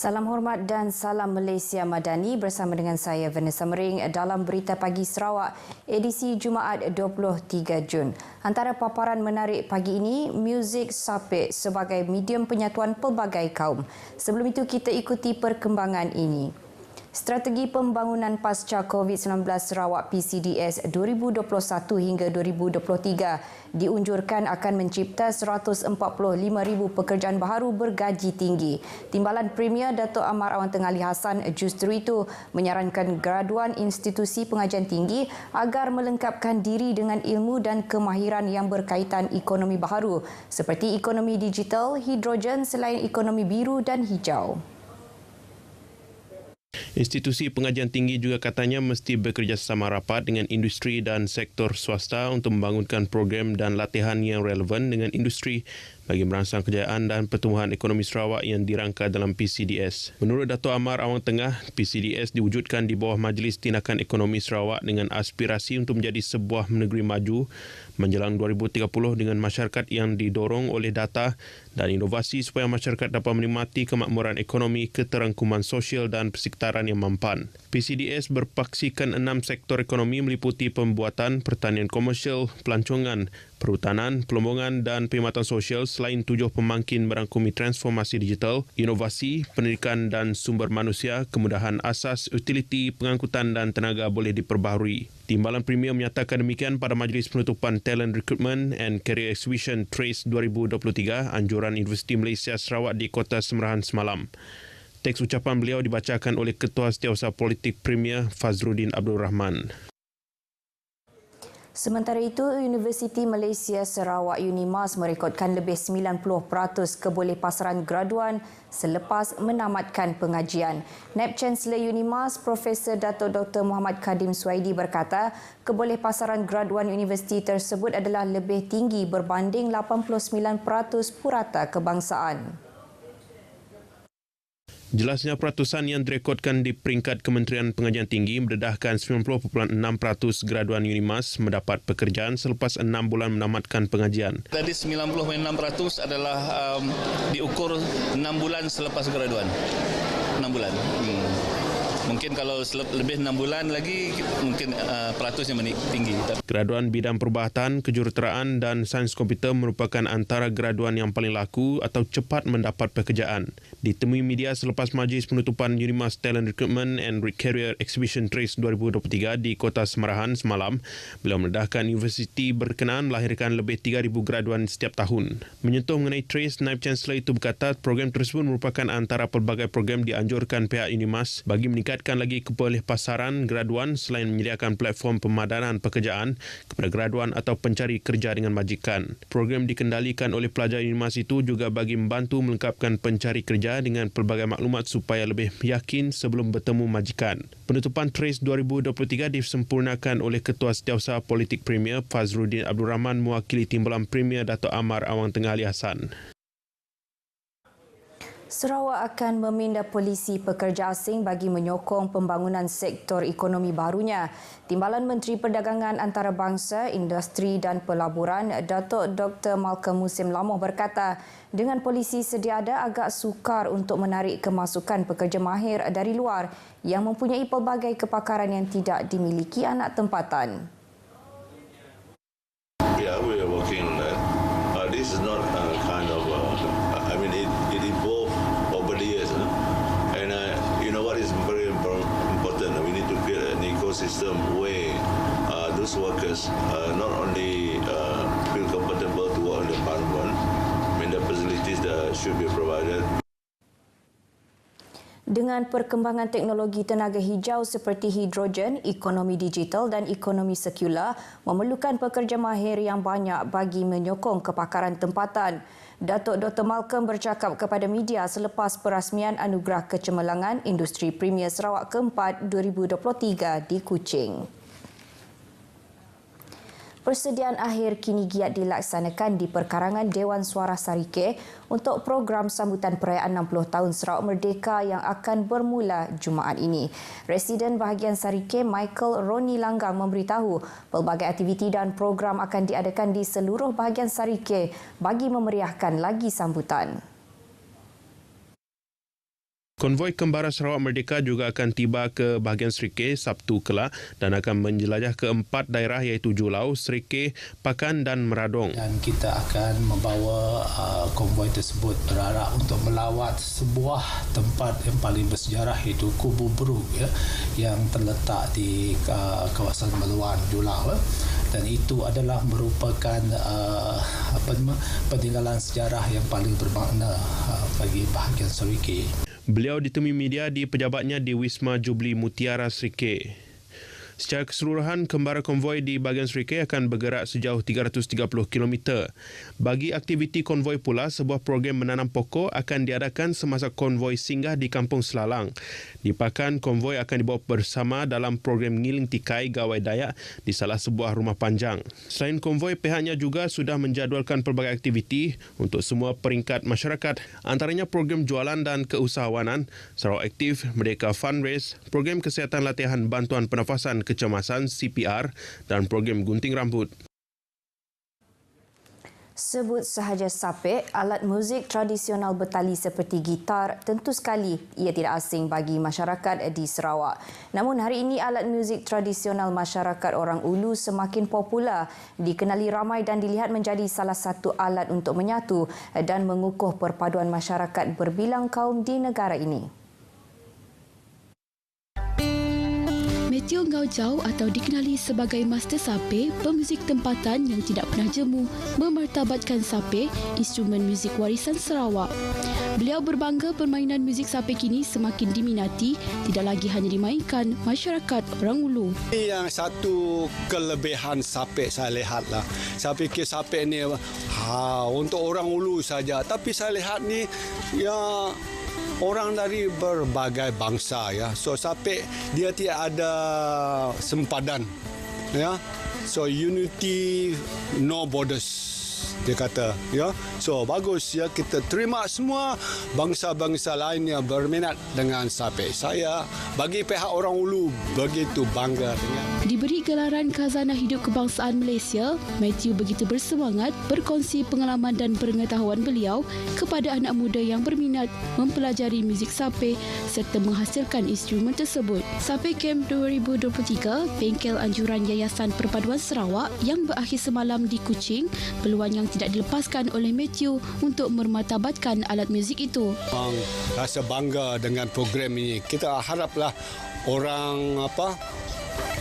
Salam hormat dan salam Malaysia Madani bersama dengan saya Vanessa Mering dalam Berita Pagi Sarawak edisi Jumaat 23 Jun. Antara paparan menarik pagi ini, muzik sapek sebagai medium penyatuan pelbagai kaum. Sebelum itu kita ikuti perkembangan ini. Strategi Pembangunan Pasca COVID-19 Sarawak PCDS 2021 hingga 2023 diunjurkan akan mencipta 145,000 pekerjaan baru bergaji tinggi. Timbalan Premier Dato' Amar Awang Tengah Ali Hassan justru itu menyarankan graduan institusi pengajian tinggi agar melengkapkan diri dengan ilmu dan kemahiran yang berkaitan ekonomi baharu seperti ekonomi digital, hidrogen selain ekonomi biru dan hijau. Institusi pengajian tinggi juga katanya mesti bekerjasama rapat dengan industri dan sektor swasta untuk membangunkan program dan latihan yang relevan dengan industri bagi merangsang kejayaan dan pertumbuhan ekonomi Sarawak yang dirangka dalam PCDS. Menurut Dato' Amar Awang Tengah, PCDS diwujudkan di bawah Majlis Tindakan Ekonomi Sarawak dengan aspirasi untuk menjadi sebuah negeri maju menjelang 2030 dengan masyarakat yang didorong oleh data dan inovasi supaya masyarakat dapat menikmati kemakmuran ekonomi, keterangkuman sosial dan persekitaran yang mampan. PCDS berpaksikan 6 sektor ekonomi meliputi pembuatan, pertanian komersial, pelancongan, perhutanan, pelombongan dan perkhidmatan sosial selain 7 pemangkin merangkumi transformasi digital, inovasi, pendidikan dan sumber manusia, kemudahan asas, utiliti, pengangkutan dan tenaga boleh diperbaharui. Timbalan Premier menyatakan demikian pada Majlis Penutupan Talent Recruitment and Career Exhibition TRACE 2023 Anjuran Universiti Malaysia Sarawak di Kota Semerahan semalam. Teks ucapan beliau dibacakan oleh Ketua Setiausaha Politik Premier Fazruddin Abdul Rahman. Sementara itu, Universiti Malaysia Sarawak UNIMAS merekodkan lebih 90% kebolehpasaran graduan selepas menamatkan pengajian. Naib Chancellor UNIMAS, Profesor Dato' Dr. Muhammad Kadim Suhaidi berkata, kebolehpasaran graduan universiti tersebut adalah lebih tinggi berbanding 89% purata kebangsaan. Jelasnya peratusan yang direkodkan di peringkat Kementerian Pengajian Tinggi mendedahkan 90.6% graduan UNIMAS mendapat pekerjaan selepas 6 bulan menamatkan pengajian. Tadi 90.6% adalah diukur 6 bulan selepas graduan. 6 bulan. Mungkin kalau lebih 6 bulan lagi, mungkin peratusnya tinggi. Graduan bidang perubatan, kejuruteraan dan sains komputer merupakan antara graduan yang paling laku atau cepat mendapat pekerjaan. Ditemui media selepas majlis penutupan UNIMAS Talent Recruitment and Career Exhibition TRACE 2023 di Kota Semerahan semalam, beliau mendedahkan universiti berkenaan melahirkan lebih 3,000 graduan setiap tahun. Menyentuh mengenai TRACE, Naib Chancellor itu berkata program tersebut merupakan antara pelbagai program dianjurkan pihak UNIMAS bagi meningkatkan lagi kebolehpasaran graduan selain menyediakan platform pemadanan pekerjaan kepada graduan atau pencari kerja dengan majikan. Program dikendalikan oleh pelajar UNIMAS itu juga bagi membantu melengkapkan pencari kerja dengan pelbagai maklumat supaya lebih yakin sebelum bertemu majikan. Penutupan TRACE 2023 disempurnakan oleh Ketua Setiausaha Politik Premier Fazruddin Abdul Rahman mewakili timbalan Premier Dato' Amar Awang Tengah Ali Hassan. Sarawak akan meminda polisi pekerja asing bagi menyokong pembangunan sektor ekonomi barunya. Timbalan Menteri Perdagangan Antarabangsa, Industri dan Pelaburan, Dato' Dr. Malcolm Musim Lamoh berkata, dengan polisi sedia ada agak sukar untuk menarik kemasukan pekerja mahir dari luar yang mempunyai pelbagai kepakaran yang tidak dimiliki anak tempatan. Yeah, we are working on that. This is not kind of, it evolved over the years. And you know what is very important? We need to create an ecosystem where those workers not only feel comfortable to work in the environment, the facilities that should be provided. Dengan perkembangan teknologi tenaga hijau seperti hidrogen, ekonomi digital dan ekonomi sekular memerlukan pekerja mahir yang banyak bagi menyokong kepakaran tempatan. Dato' Dr. Malcolm bercakap kepada media selepas perasmian Anugerah Kecemerlangan Industri Premier Sarawak ke-4 2023 di Kuching. Persediaan akhir kini giat dilaksanakan di perkarangan Dewan Suara Sarike untuk program sambutan perayaan 60 tahun Sarawak Merdeka yang akan bermula Jumaat ini. Residen bahagian Sarike Michael Roni Langgang memberitahu pelbagai aktiviti dan program akan diadakan di seluruh bahagian Sarike bagi memeriahkan lagi sambutan. Konvoi Kembara Sarawak Merdeka juga akan tiba ke bahagian Serikeh Sabtu kelak dan akan menjelajah ke 4 daerah iaitu Julau, Serikeh, Pakan dan Meradong. Dan kita akan membawa konvoi tersebut berarah untuk melawat sebuah tempat yang paling bersejarah iaitu Kubu Berug yang terletak di kawasan Meluan, Julau. Dan itu adalah merupakan peninggalan sejarah yang paling bermakna bagi bahagian Serikeh. Beliau ditemui media di pejabatnya di Wisma Jubli Mutiara Serikeh. Secara keseluruhan, kembara konvoi di bahagian Serikeh akan bergerak sejauh 330 km. Bagi aktiviti konvoi pula, sebuah program menanam pokok akan diadakan semasa konvoi singgah di Kampung Selalang. Di Pakan, konvoi akan dibawa bersama dalam program ngiling tikai gawai Dayak di salah sebuah rumah panjang. Selain konvoi, pihaknya juga sudah menjadualkan pelbagai aktiviti untuk semua peringkat masyarakat, antaranya program jualan dan keusahawanan, Sarawak Aktif, Merdeka Fundraise, program kesihatan latihan bantuan pernafasan kecemasan CPR dan program gunting rambut. Sebut sahaja sapek, alat muzik tradisional bertali seperti gitar, tentu sekali ia tidak asing bagi masyarakat di Sarawak. Namun hari ini alat muzik tradisional masyarakat orang Ulu semakin popular, dikenali ramai dan dilihat menjadi salah satu alat untuk menyatu dan mengukuh perpaduan masyarakat berbilang kaum di negara ini. Matthew Ngau Jau atau dikenali sebagai Master Sape, pemuzik tempatan yang tidak pernah jemu, memartabatkan sape, instrumen muzik warisan Sarawak. Beliau berbangga permainan muzik sape kini semakin diminati, tidak lagi hanya dimainkan masyarakat orang Ulu. Yang satu kelebihan sape saya lihatlah. Saya fikir sape ni untuk orang Ulu saja, tapi saya lihat ni ya orang dari berbagai bangsa ya. So sape dia tidak ada sempadan ya. So unity no borders dia kata ya. So bagus ya, kita terima semua bangsa-bangsa lain yang berminat dengan sape. Saya bagi pihak orang Ulu begitu bangga dengan. Diberi gelaran Khazanah Hidup Kebangsaan Malaysia, Matthew begitu bersemangat berkongsi pengalaman dan pengetahuan beliau kepada anak muda yang berminat mempelajari muzik sape serta menghasilkan instrumen tersebut. Sape Camp 2023, bengkel anjuran Yayasan Perpaduan Sarawak yang berakhir semalam di Kuching, peluang yang tidak dilepaskan oleh Matthew untuk mermatabatkan alat muzik itu. Rasa bangga dengan program ini. Kita haraplah orang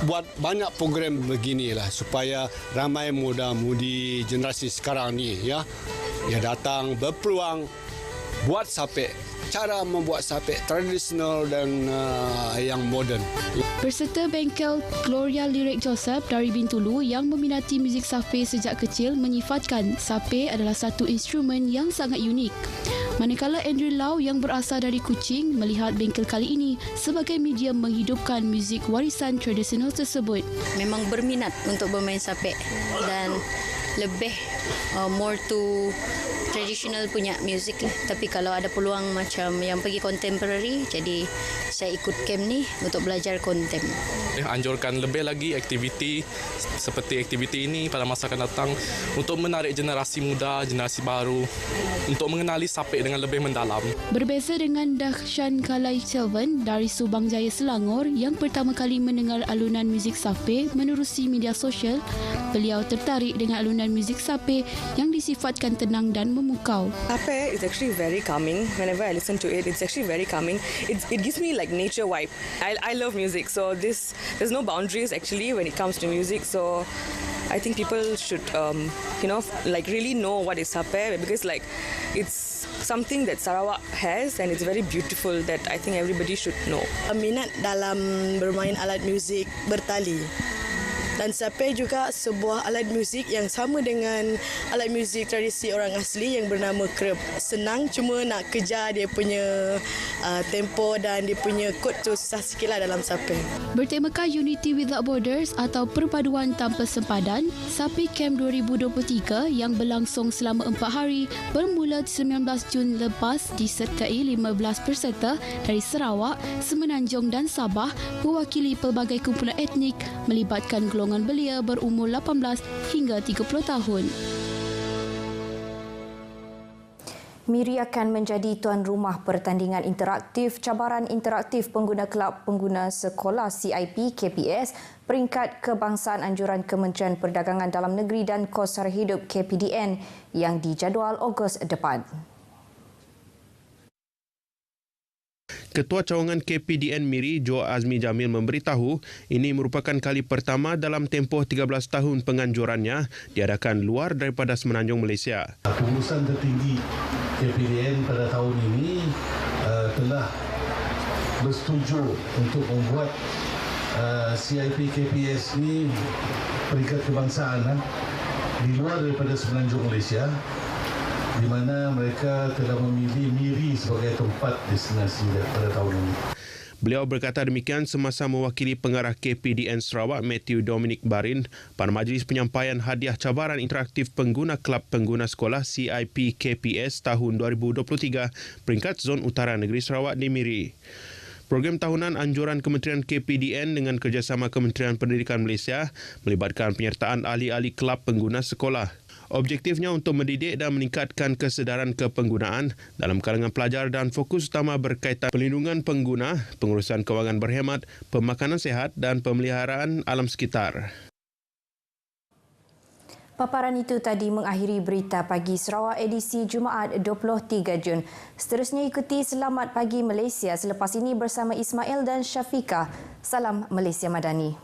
buat banyak program beginilah supaya ramai muda-mudi generasi sekarang ni ya datang berpeluang buat sape, cara membuat sape tradisional dan yang moden. Berserta bengkel Gloria Lyric Joseph dari Bintulu yang meminati muzik sape sejak kecil menyifatkan sape adalah satu instrumen yang sangat unik. Manakala Andrew Lau yang berasal dari Kuching melihat bengkel kali ini sebagai medium menghidupkan muzik warisan tradisional tersebut. Memang berminat untuk bermain sape dan lebih more to traditional punya music lah. Tapi kalau ada peluang macam yang pergi contemporary, jadi saya ikut camp ni untuk belajar kontem. Anjurkan lebih lagi aktiviti seperti aktiviti ini pada masa akan datang untuk menarik generasi muda, generasi baru untuk mengenali sape dengan lebih mendalam. Berbeza dengan Dakshan Kalai Selvan dari Subang Jaya Selangor yang pertama kali mendengar alunan muzik sape menerusi media sosial, beliau tertarik dengan alunan muzik sape yang disifatkan tenang dan memukau. Sape is actually very calming. Whenever I listen to it, it's actually very calming. It gives me like nature vibe. I love music, so there's no boundaries actually when it comes to music. So I think people should really know what is sape, because like it's something that Sarawak has and it's very beautiful that I think everybody should know. Minat dalam bermain alat muzik bertali. Dan sape juga sebuah alat muzik yang sama dengan alat muzik tradisi orang asli yang bernama krep. Senang, cuma nak kejar dia punya tempo dan dia punya kod tu susah sikit lah dalam sape. Bertemakan Unity Without Borders atau perpaduan tanpa sempadan, Sape Camp 2023 yang berlangsung selama 4 hari bermula 19 Jun lepas disertai 15 peserta dari Sarawak, Semenanjung dan Sabah mewakili pelbagai kumpulan etnik melibatkan golongan belia berumur 18 hingga 30 tahun. Miri akan menjadi tuan rumah pertandingan interaktif cabaran interaktif pengguna kelab pengguna sekolah CIP KPS peringkat kebangsaan anjuran Kementerian Perdagangan Dalam Negeri dan Kos Sara Hidup KPDN yang dijadual Ogos depan. Ketua Cawangan KPDN Miri, Jo Azmi Jamil memberitahu ini merupakan kali pertama dalam tempoh 13 tahun penganjurannya diadakan luar daripada Semenanjung Malaysia. Pengurusan tertinggi KPDN pada tahun ini telah bersetuju untuk membuat CIP KPS ini peringkat kebangsaan di luar daripada Semenanjung Malaysia, di mana mereka telah memilih Miri sebagai tempat destinasi pada tahun ini. Beliau berkata demikian semasa mewakili pengarah KPDN Sarawak Matthew Dominic Barin pada majlis penyampaian hadiah cabaran interaktif pengguna kelab pengguna sekolah CIP KPS tahun 2023 peringkat Zon Utara Negeri Sarawak di Miri. Program tahunan anjuran Kementerian KPDN dengan kerjasama Kementerian Pendidikan Malaysia melibatkan penyertaan ahli-ahli kelab pengguna sekolah. Objektifnya untuk mendidik dan meningkatkan kesedaran kepenggunaan dalam kalangan pelajar dan fokus utama berkaitan pelindungan pengguna, pengurusan kewangan berhemat, pemakanan sihat dan pemeliharaan alam sekitar. Paparan itu tadi mengakhiri berita pagi Sarawak edisi Jumaat 23 Jun. Seterusnya ikuti Selamat Pagi Malaysia selepas ini bersama Ismail dan Syafiqah. Salam Malaysia Madani.